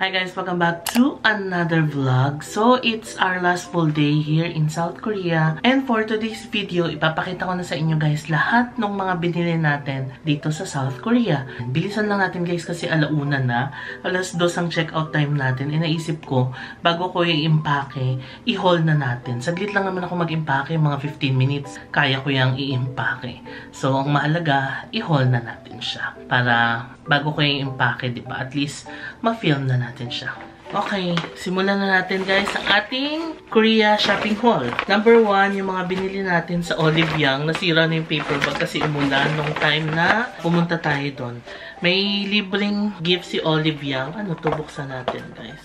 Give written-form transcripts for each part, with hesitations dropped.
Hi guys, welcome back to another vlog. So, it's our last full day here in South Korea. And for today's video, ipapakita ko na sa inyo guys lahat ng mga binili natin dito sa South Korea. Bilisan lang natin guys kasi alauna na. Alas 2 ang checkout time natin. E naisip ko, bago ko yung impake, i-haul na natin. Saglit lang naman ako mag-impake, mga 15 minutes. Kaya ko yung i-impake. So, ang mahalaga, i-haul na natin siya. Para bago ko yung impake, diba? At least, ma-film na natin siya. Okay, simulan na natin guys ang ating Korea shopping haul. Number 1, yung mga binili natin sa Olive Young. Nasira na yung paper bag kasi umulan nung time na pumunta tayo doon. May libreng gift si Olive Young. Ano to? Buksan natin guys.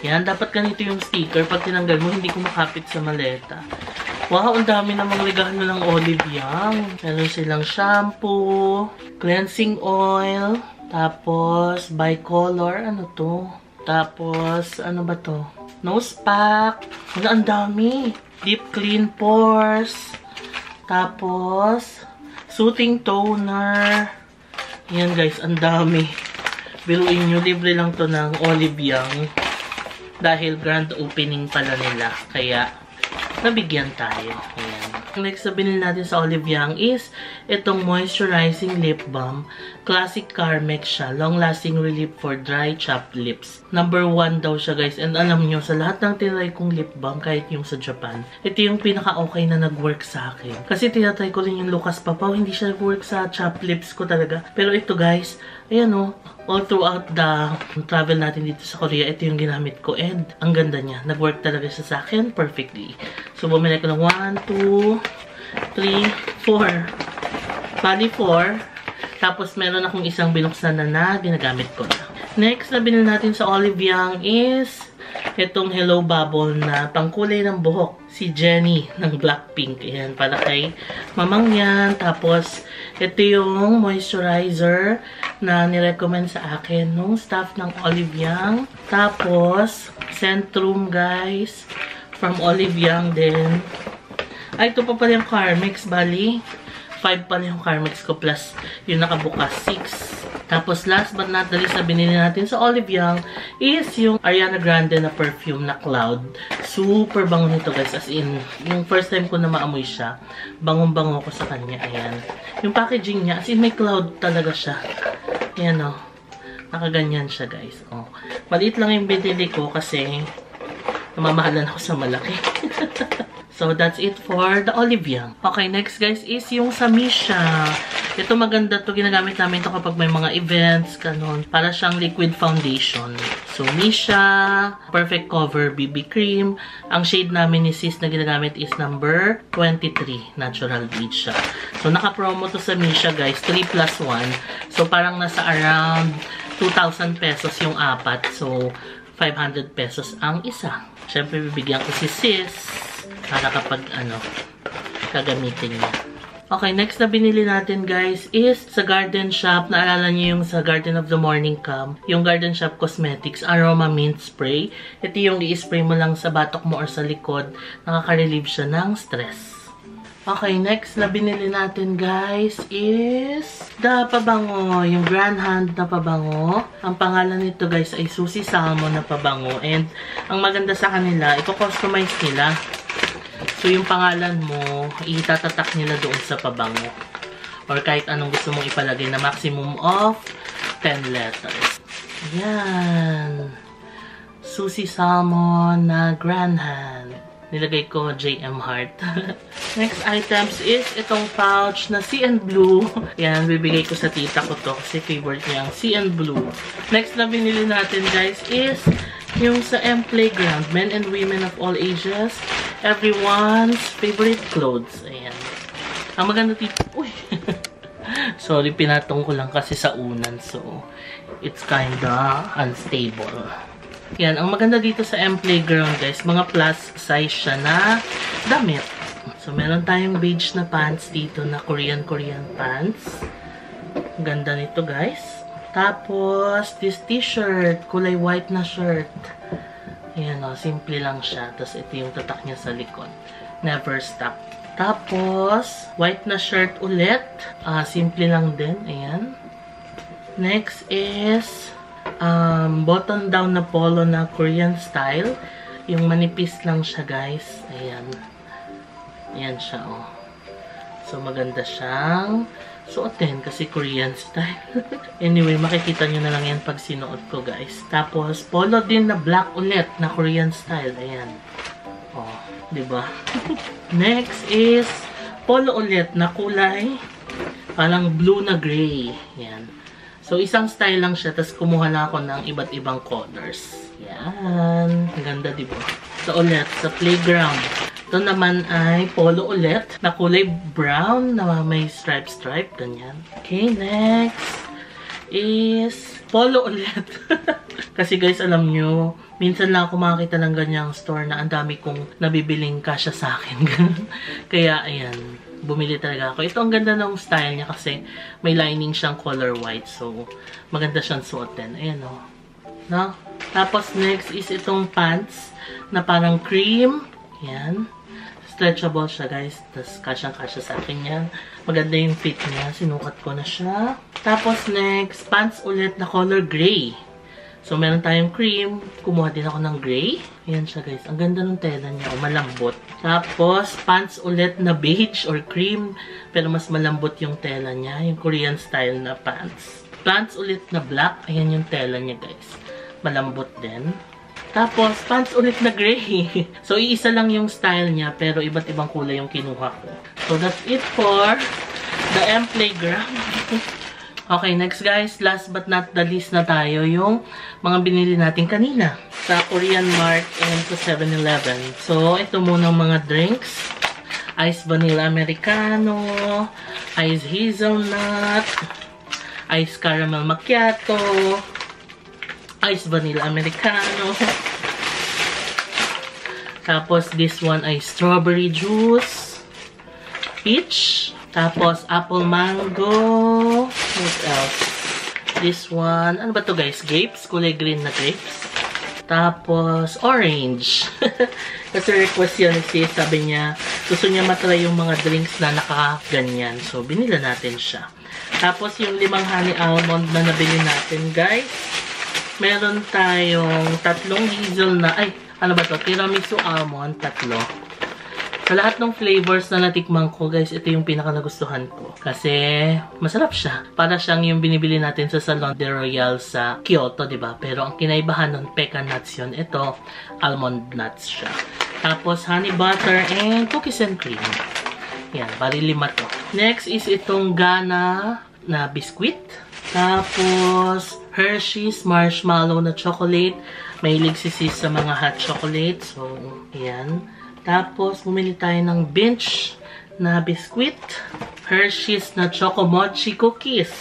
Yan, dapat ganito yung sticker. Pag tinanggal mo, hindi kumakapit sa maleta. Wow, ang dami namang regalo ng Olive Young. Meron silang shampoo, cleansing oil, tapos bicolor, ano to? Tapos, ano ba to? Nose pack. Wala, ang dami. Deep clean pores. Tapos, soothing toner. Yan guys, ang dami. Biruin nyo, libre lang to ng Olive Young. Dahil grand opening pala nila. Kaya, nabigyan tayo. Ayan. Next na binili natin sa Olive Young is itong moisturizing lip balm. Classic Carmex siya. Long-lasting relief for dry, chapped lips. Number 1 daw siya guys. And alam nyo, sa lahat ng tinry kong lip balm, kahit yung sa Japan, ito yung pinaka-okay na nag-work sa akin. Kasi tinatry ko rin yung Lucas Papaw. Hindi siya nag-work sa chapped lips ko talaga. Pero ito guys, ayan o. All throughout the travel natin dito sa Korea, ito yung ginamit ko. And ang ganda niya. Nag-work talaga siya sa akin perfectly. So, bumili ko ng 1, 2, 3, 4. Bali 4. Tapos, meron akong isang binuksan na ginagamit ko na. Next na binili natin sa Olive Young is itong Hello Bubble na pangkulay ng buhok. Si Jennie ng Blackpink. Ayan, para kay mamang yan. Tapos, ito yung moisturizer na nirecommend sa akin nung staff ng Olive Young. Tapos, Centrum guys. From Olive Young din. Ay, ito pa pala yung Carmex. Bali, 5 pala yung Carmex ko plus yung nakabukas, 6. Tapos, last but not the least na binili natin sa Olive Young is yung Ariana Grande na perfume na Cloud. Super bango nito guys. As in, yung first time ko na maamoy siya, bangong-bango ko sa kanya. Ayan. Yung packaging niya, as in may cloud talaga siya. Ayan o. Nakaganyan siya guys. O. Maliit lang yung binili ko kasi namamahalan ako sa malaki. So, that's it for the Olive Young. Okay, next guys is yung sa Misha. Ito maganda to. Ginagamit namin to kapag may mga events, kanon. Para siyang liquid foundation. So, Misha, Perfect Cover BB Cream. Ang shade namin ni sis na ginagamit is number 23. Natural beige siya. So, naka-promo to sa Misha guys. 3 plus 1. So, parang nasa around 2,000 pesos yung apat. So, 500 pesos ang isa. Siyempre, bibigyan ko si sis para kapag kagamitin niya. Okay, next na binili natin guys is sa Garden Shop. Naalala niyo yung sa Garden of the Morning Calm. Yung Garden Shop Cosmetics Aroma Mint Spray. Ito yung i-spray mo lang sa batok mo or sa likod. Nakaka-relieve siya ng stress. Okay, next na binili natin guys is the pabango. Yung Grand Hand na pabango. Ang pangalan nito guys ay Susie Salmon na pabango. And ang maganda sa kanila, ito-customize nila. So, yung pangalan mo, itatatak nila doon sa pabango. Or kahit anong gusto mong ipalagay na maximum of 10 letters. Yan. Susie Salmon na Grand Hand. Nilagay ko JM Heart. Next items is itong pouch na Sea and Blue. Yan, bibigay ko sa tita ko to kasi favorite niya ang Sea and Blue. Next na binili natin guys is yung sa M Playground. Men and women of all ages. Everyone's favorite clothes. Ayan. Ang maganda dito. Uy! Sorry, pinatong ko lang kasi sa unan. So, it's kinda unstable. Yan. Ang maganda dito sa M Playground, guys, mga plus size siya na damit. So, meron tayong beige na pants dito na Korean pants. Ganda nito, guys. Tapos, this t-shirt. Kulay white na shirt. Ayan o, simple lang siya. Tapos, ito yung tatak niya sa likod. Never stop. Tapos, white na shirt ulit. Simple lang din. Ayan. Next is button down na polo na Korean style. Yung manipis lang siya, guys. Ayan. Ayan siya, oh. So, maganda siyang suotin kasi Korean style. Anyway, makikita nyo na lang yan pag sinuot ko, guys. Tapos, polo din na black ulit na Korean style. Ayan. Oh, diba? Next is polo ulit na kulay parang blue na gray. Ayan. So, isang style lang siya. Tapos, kumuha na ako ng iba't ibang colors. Yan. Ang ganda, diba? So, ulit, sa playground. Ito naman ay polo ulit na kulay brown na may stripe. Ganyan. Okay, next is polo ulit. Kasi guys, alam nyo, minsan lang ako makakita ng ganyang store na ang dami kong nabibiling kasya sa akin. Kaya, ayan. Bumili talaga ako. Ito ang ganda ng style niya kasi may lining siyang color white. So, maganda siyang suotin. Ayan o. No? Tapos, next is itong pants na parang cream. Ayan. Stretchable siya, guys. Tapos, kasyang-kasya sa akin yan. Maganda yung fit niya. Sinukat ko na siya. Tapos, next, pants ulit na color gray. So, meron tayong cream. Kumuha din ako ng gray. Ayan siya, guys. Ang ganda ng tela niya. Malambot. Tapos, pants ulit na beige or cream. Pero mas malambot yung tela niya. Yung Korean style na pants. Pants ulit na black. Ayan yung tela niya, guys. Malambot din. Tapos, pants ulit na gray. So, iisa lang yung style niya, pero iba't ibang kulay yung kinuha ko. So, that's it for the M Playground. Okay, next guys, last but not the least na tayo, yung mga binili natin kanina sa Korean Mart and sa 7-Eleven. So, ito muna mga drinks. Ice Vanilla Americano, Ice Hazelnut, Ice Caramel Macchiato, Ice Vanilla Americano. Tapos, this one ay strawberry juice. Peach. Tapos, apple mango. What else? This one. Ano ba to guys? Grapes. Kulay green na grapes. Tapos, orange. Kasi request yan si sabi niya, gusto niya matry yung mga drinks na nakaganyan. So, binila natin siya. Tapos, yung 5 honey almond na nabili natin, guys. Meron tayong 3 hazel na, ay, ano ba to? Tiramisu almond, 3. Sa lahat ng flavors na natikman ko, guys, ito yung pinaka-nagustuhan ko. Kasi, masarap siya. Para siyang yung binibili natin sa Salon de Royal sa Kyoto, diba? Pero ang kinaibahan nun, pecan nuts yun. Ito, almond nuts siya. Tapos, honey butter and cookies and cream. Yan, bali 5 to. Next is itong Gana na biscuit. Tapos, Hershey's marshmallow na chocolate. Mahilig si sis sa mga hot chocolate. So, yan. Tapos, bumili tayo ng Binch na biscuit. Hershey's na Choco Mochi cookies.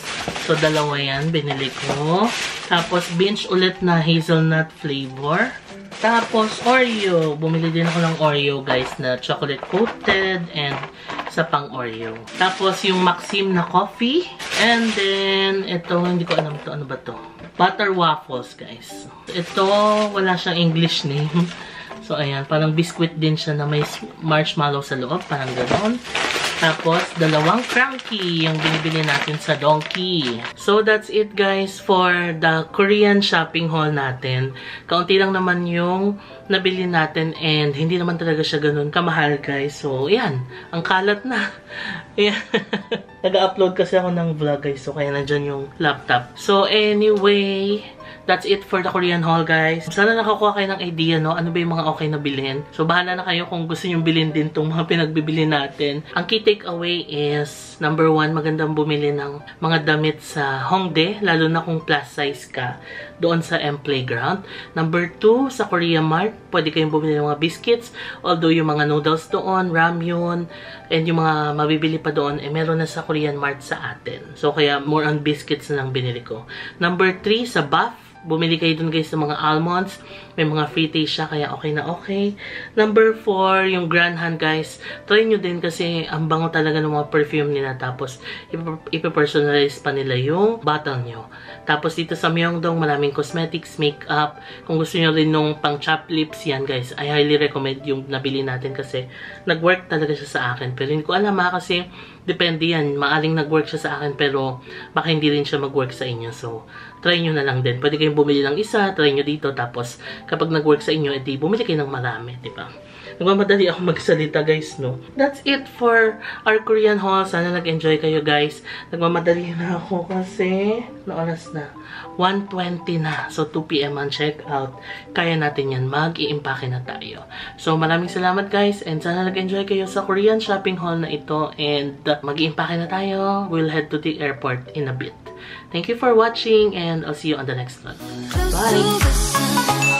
So, 2 yan. Binili ko. Tapos, Binch ulit na hazelnut flavor. Tapos, Oreo. Bumili din ako ng Oreo, guys, na chocolate coated and sa pang Oreo. Tapos, yung Maxim na coffee. And then, ito, hindi ko alam to. Ano ba to? Butter waffles, guys. Ito, wala siyang English name. So, ayan. Parang biscuit din siya na may marshmallow sa loob. Parang gano'n. Tapos, 2 cranky yung binibili natin sa Donkey. So, that's it guys for the Korean shopping haul natin. Kaunti lang naman yung nabili natin and hindi naman talaga siya ganun kamahal guys. So, ayan. Ang kalat na. Ayan. Nag-upload kasi ako ng vlog guys. So, kaya nandyan yung laptop. So, anyway, that's it for the Korean haul, guys. Sana nakakuha kayo ng idea, no? Ano ba yung mga okay na bilhin? So, bahala na kayo kung gusto nyo bilhin din itong mga pinagbibili natin. Ang key takeaway is, number 1, magandang bumili ng mga damit sa Hongdae, lalo na kung plus size ka, doon sa M Playground. Number 2, sa Korea Mart, pwede kayong bumili ng mga biscuits, although yung mga noodles doon, ramyun, and yung mga mabibili pa doon, eh, meron na sa Korean Mart sa atin. So, kaya more on biscuits na lang binili ko. Number 3, sa Buff, bumili kayo dun guys ng mga almonds. May mga free taste siya, kaya okay na okay. Number 4, yung Grand Hand guys. Try nyo din kasi ang bango talaga ng mga perfume nila. Tapos, ipapersonalize pa nila yung bottle nyo. Tapos, dito sa Myeongdong, maraming cosmetics, makeup. Kung gusto nyo rin nung pang chap lips, yan guys. I highly recommend yung nabili natin kasi nag-work talaga siya sa akin. Pero hindi ko alam kasi depende yan. Maaring nag-work siya sa akin, pero baka hindi rin siya mag-work sa inyo. So, try nyo na lang din. Pwede kayong bumili ng isa, try nyo dito, tapos kapag nag-work sa inyo, edi bumili kayo ng marami, diba? Nagmamadali ako magsalita, guys, no? That's it for our Korean haul. Sana nag-enjoy kayo, guys. Nagmamadali na ako kasi na oras na. 1:20 na. So, 2 PM ang check out. Kaya natin yan. Mag-i-impake na tayo. So, maraming salamat, guys. And sana nag-enjoy kayo sa Korean shopping haul na ito. And mag-i-impake na tayo. We'll head to the airport in a bit. Thank you for watching and I'll see you on the next one. Bye!